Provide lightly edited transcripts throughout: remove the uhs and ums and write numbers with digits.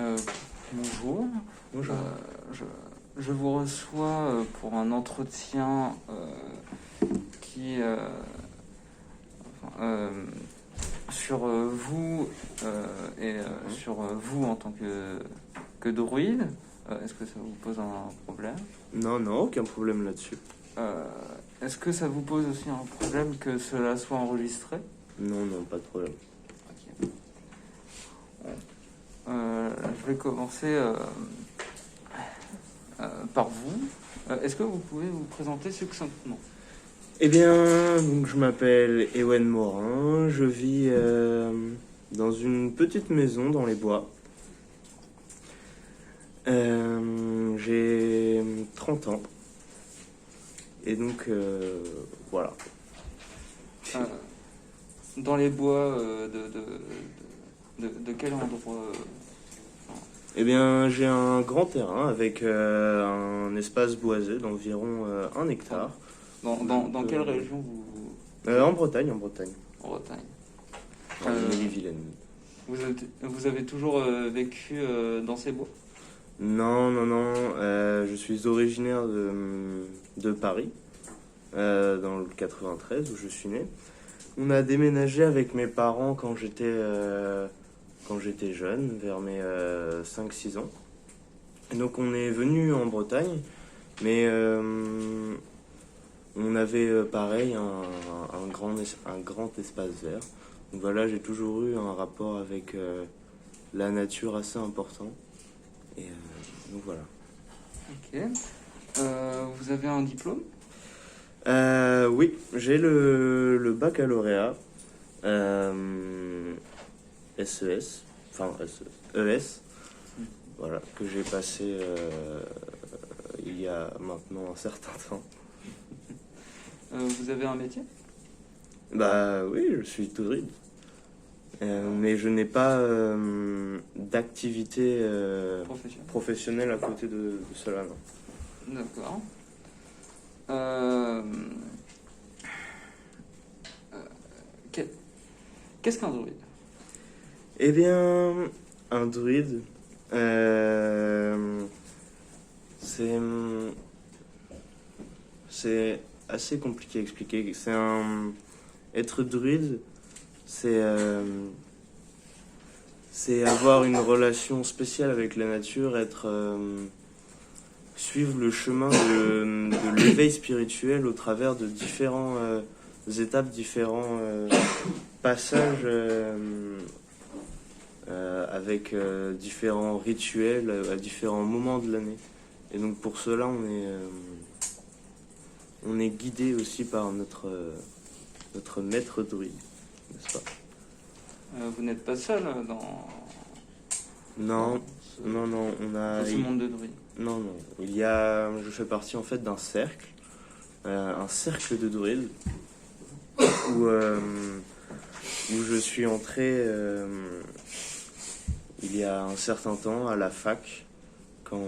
Euh, Bonjour. Bonjour. Je vous reçois pour un entretien qui sur vous et sur vous en tant que druide. Est-ce que ça vous pose un problème? Non, non, aucun problème là-dessus. Est-ce que ça vous pose aussi un problème que cela soit enregistré? Non, non, pas de problème. Ok. Je vais commencer par vous. Est-ce que vous pouvez vous présenter succinctement? Eh bien, donc je m'appelle Ewen Morin, je vis dans une petite maison dans les bois. J'ai 30 ans. Et donc, voilà. Dans les bois de quel endroit? Eh bien, j'ai un grand terrain avec un espace boisé d'environ 1 hectare. Dans quelle région vous... En Bretagne, en Bretagne. En Bretagne. Dans Ille-et-Vilaine. Vous avez toujours vécu dans ces bois? Non, non, non. Je suis originaire de Paris, dans le 93 où je suis né. On a déménagé avec mes parents quand j'étais jeune, vers mes 5-6 ans. Et donc on est venu en Bretagne, mais on avait pareil un grand espace vert. Donc voilà, j'ai toujours eu un rapport avec la nature assez important. Et donc voilà. Ok. Vous avez un diplôme? Oui, j'ai le baccalauréat SES, enfin ES, voilà, que j'ai passé il y a maintenant un certain temps. Vous avez un métier? Bah oui, je suis druide. Mais je n'ai pas d'activité professionnelle à côté de cela, non. D'accord. Qu'est-ce qu'un druide? Eh bien, un druide, c'est assez compliqué à expliquer. Être druide, c'est avoir une relation spéciale avec la nature, suivre le chemin de l'éveil spirituel au travers de différentes étapes, différents passages avec différents rituels à différents moments de l'année. Et donc pour cela, on est guidé aussi par notre maître druide, n'est-ce pas? Vous n'êtes pas seul dans... Non, non, non, dans ce monde de druides. Non, non. Je fais partie en fait d'un cercle, un cercle de druides, où je suis entré il y a un certain temps à la fac, quand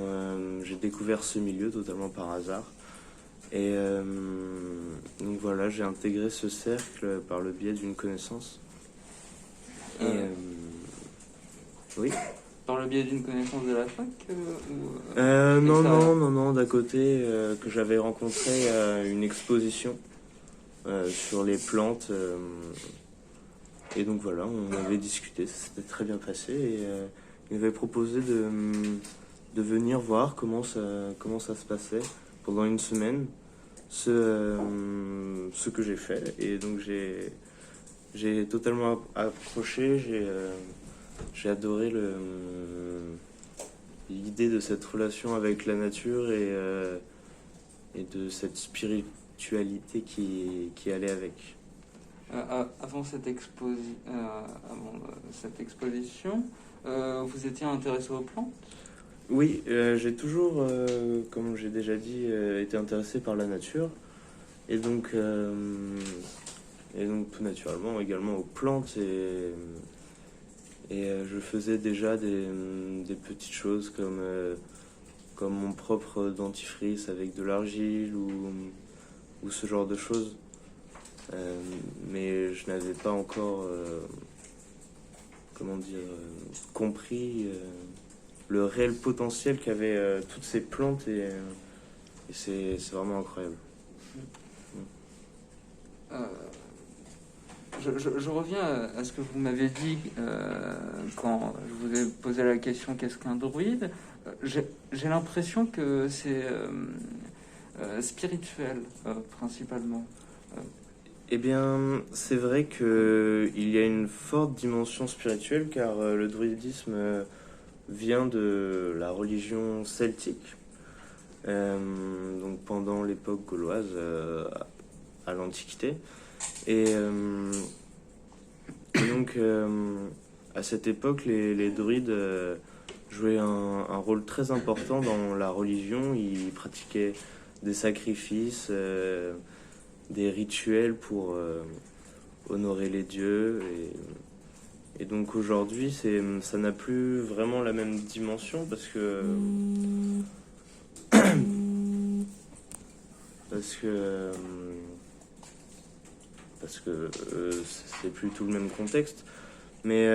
j'ai découvert ce milieu totalement par hasard. Et donc voilà, j'ai intégré ce cercle par le biais d'une connaissance. Et oui. Par le biais d'une connaissance de la fac non, d'à côté, que j'avais rencontré une exposition sur les plantes. Et donc voilà, on avait discuté, ça s'était très bien passé. Et il m'avait proposé de venir voir comment ça se passait pendant une semaine, ce que j'ai fait. Et donc j'ai totalement accroché, j'ai adoré l'idée de cette relation avec la nature et de cette spiritualité qui allait avec. Avant cette exposition, vous étiez intéressé aux plantes? Oui, j'ai toujours, comme j'ai déjà dit, été intéressé par la nature. Et donc tout naturellement également aux plantes. Et je faisais déjà des petites choses comme mon propre dentifrice avec de l'argile ou ce genre de choses. Mais je n'avais pas encore compris le réel potentiel qu'avaient toutes ces plantes et c'est vraiment incroyable. Je reviens à ce que vous m'avez dit quand je vous ai posé la question qu'est-ce qu'un druide. J'ai l'impression que c'est spirituel principalement. Eh bien, c'est vrai qu'il y a une forte dimension spirituelle car le druidisme vient de la religion celtique. Donc pendant l'époque gauloise à l'Antiquité. Et donc à cette époque, les druides jouaient un rôle très important dans la religion. Ils pratiquaient des sacrifices, des rituels pour honorer les dieux. Et donc aujourd'hui, ça n'a plus vraiment la même dimension parce que c'est plus tout le même contexte, mais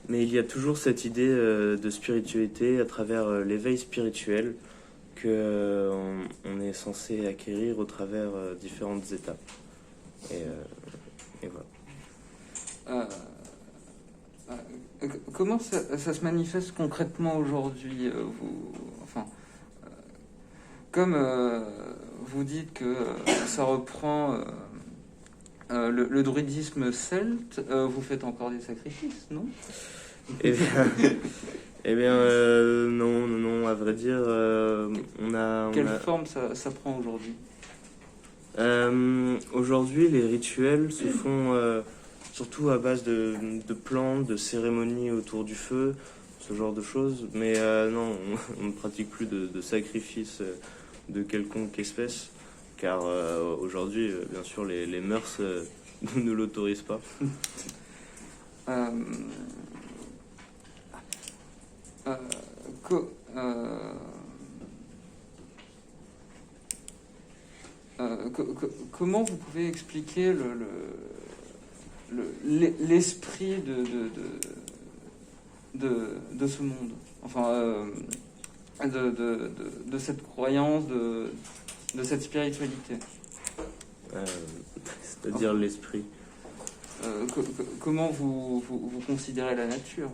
il y a toujours cette idée de spiritualité à travers l'éveil spirituel que on est censé acquérir au travers différentes étapes. Et voilà. Comment ça se manifeste concrètement aujourd'hui comme vous dites que ça reprend le druidisme celte, vous faites encore des sacrifices, non? Non, à vrai dire, Quelle forme ça prend aujourd'hui? Aujourd'hui, les rituels se font surtout à base de plantes, de cérémonies autour du feu, ce genre de choses. Mais non, on ne pratique plus de sacrifices de quelconque espèce, car aujourd'hui, bien sûr, les mœurs ne l'autorisent pas. Comment vous pouvez expliquer l'esprit de ce monde, de cette croyance, de cette spiritualité, c'est-à-dire l'esprit. Comment vous considérez la nature?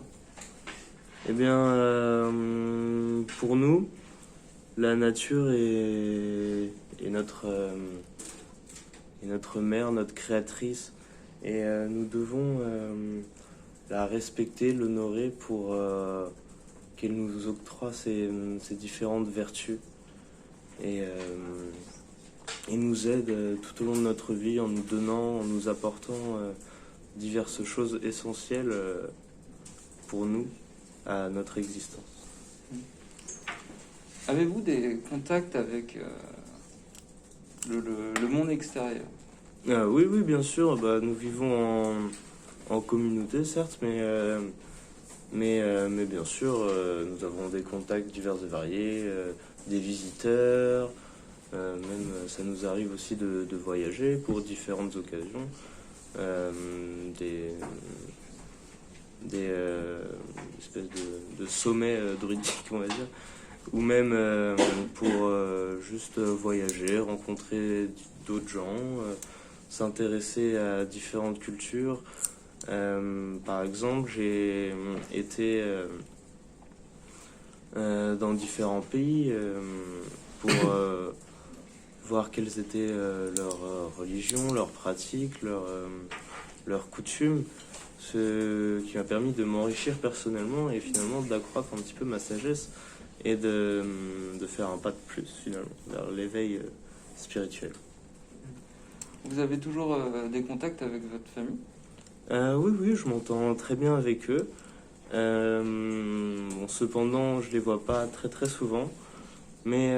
Eh bien, pour nous, la nature est notre mère, notre créatrice, et nous devons la respecter, l'honorer pour qu'elle nous octroie ses différentes vertus et nous aide tout au long de notre vie en nous donnant, en nous apportant diverses choses essentielles pour nous à notre existence. Avez-vous des contacts avec le monde extérieur? Oui, bien sûr. Nous vivons en communauté, certes, mais bien sûr, nous avons des contacts divers et variés, des visiteurs, même ça nous arrive aussi de voyager pour différentes occasions, des espèces de sommets druidiques, on va dire, ou même pour juste voyager, rencontrer d'autres gens, s'intéresser à différentes cultures. Par exemple, j'ai été dans différents pays pour voir quelles étaient leurs religions, leurs pratiques, leurs coutumes, ce qui m'a permis de m'enrichir personnellement et finalement d'accroître un petit peu ma sagesse et de faire un pas de plus finalement vers l'éveil spirituel. Vous avez toujours des contacts avec votre famille? Oui, je m'entends très bien avec eux. Cependant, je les vois pas très très souvent, mais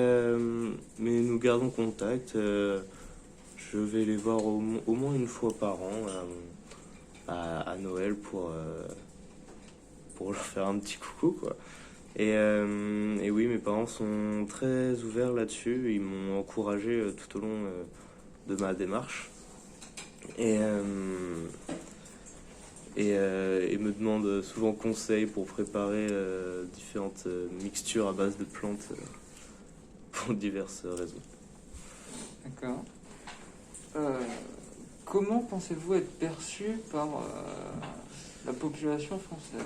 nous gardons contact. Je vais les voir au moins une fois par an à Noël pour leur faire un petit coucou, quoi. Et oui, mes parents sont très ouverts là-dessus. Ils m'ont encouragé tout au long et me demande souvent conseil pour préparer différentes mixtures à base de plantes pour diverses raisons. D'accord. Comment pensez-vous être perçu par la population française?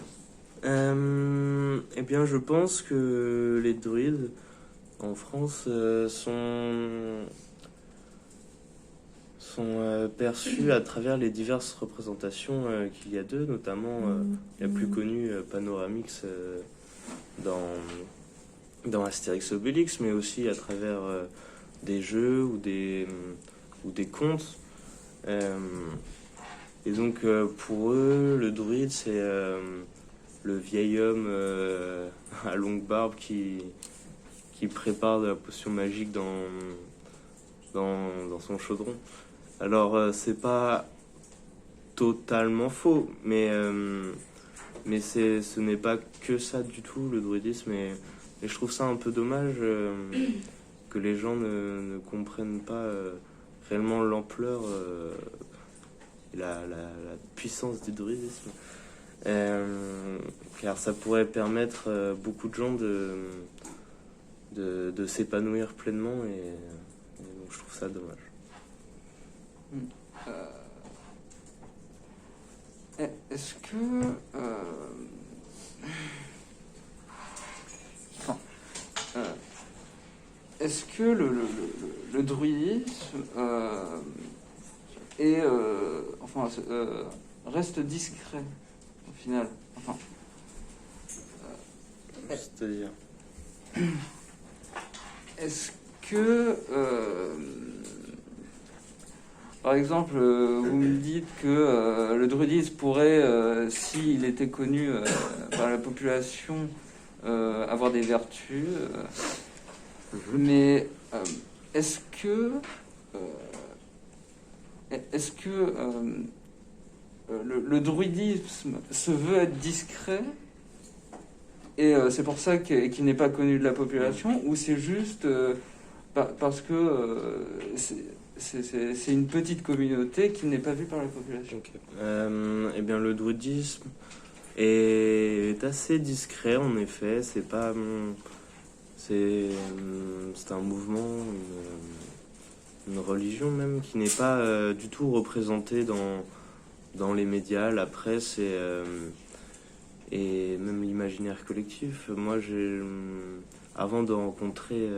Eh bien, je pense que les druides en France sont perçus à travers les diverses représentations qu'il y a d'eux, notamment la plus connue, Panoramix, dans Astérix Obélix, mais aussi à travers des jeux ou des contes. Et donc, pour eux, le druide, c'est le vieil homme à longue barbe qui prépare de la potion magique dans son chaudron. Alors, c'est pas totalement faux, mais ce n'est pas que ça du tout, le druidisme. Et je trouve ça un peu dommage que les gens ne comprennent pas réellement l'ampleur et la puissance du druidisme. Car ça pourrait permettre beaucoup de gens de s'épanouir pleinement, et donc je trouve ça dommage. Est-ce que est-ce que le druidisme reste discret au final? C'est-à-dire, est-ce que par exemple, vous me dites que le druidisme pourrait, s'il était connu par la population, avoir des vertus, mais est-ce que le druidisme se veut être discret et c'est pour ça qu'il n'est pas connu de la population, ou c'est juste parce que c'est une petite communauté qui n'est pas vue par la population? Okay. Eh bien, le druidisme est assez discret, en effet. C'est pas... C'est un mouvement, une religion même, qui n'est pas du tout représentée dans les médias, la presse et même l'imaginaire collectif. Moi, avant de rencontrer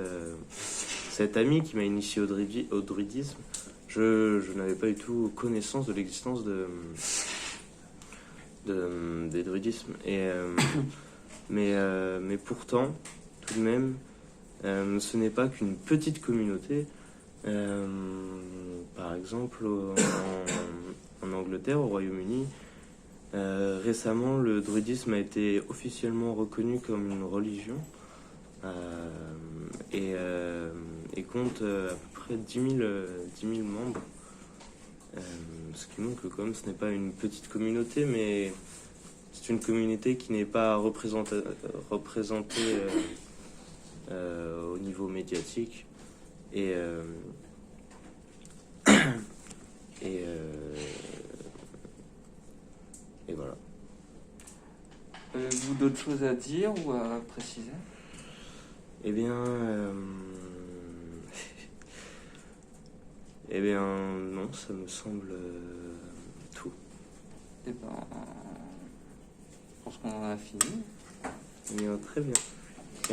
cet ami qui m'a initié au druidisme, je n'avais pas du tout connaissance de l'existence des druidismes. Mais pourtant, tout de même, ce n'est pas qu'une petite communauté. Par exemple, en Angleterre, au Royaume-Uni, récemment, le druidisme a été officiellement reconnu comme une religion et compte à peu près 10 000 membres. Ce qui montre que comme ce n'est pas une petite communauté, mais c'est une communauté qui n'est pas représentée au niveau médiatique. Et voilà. Avez-vous d'autres choses à dire ou à préciser? Eh bien, non, ça me semble tout. Eh ben, je pense qu'on en a fini. Eh bien, très bien.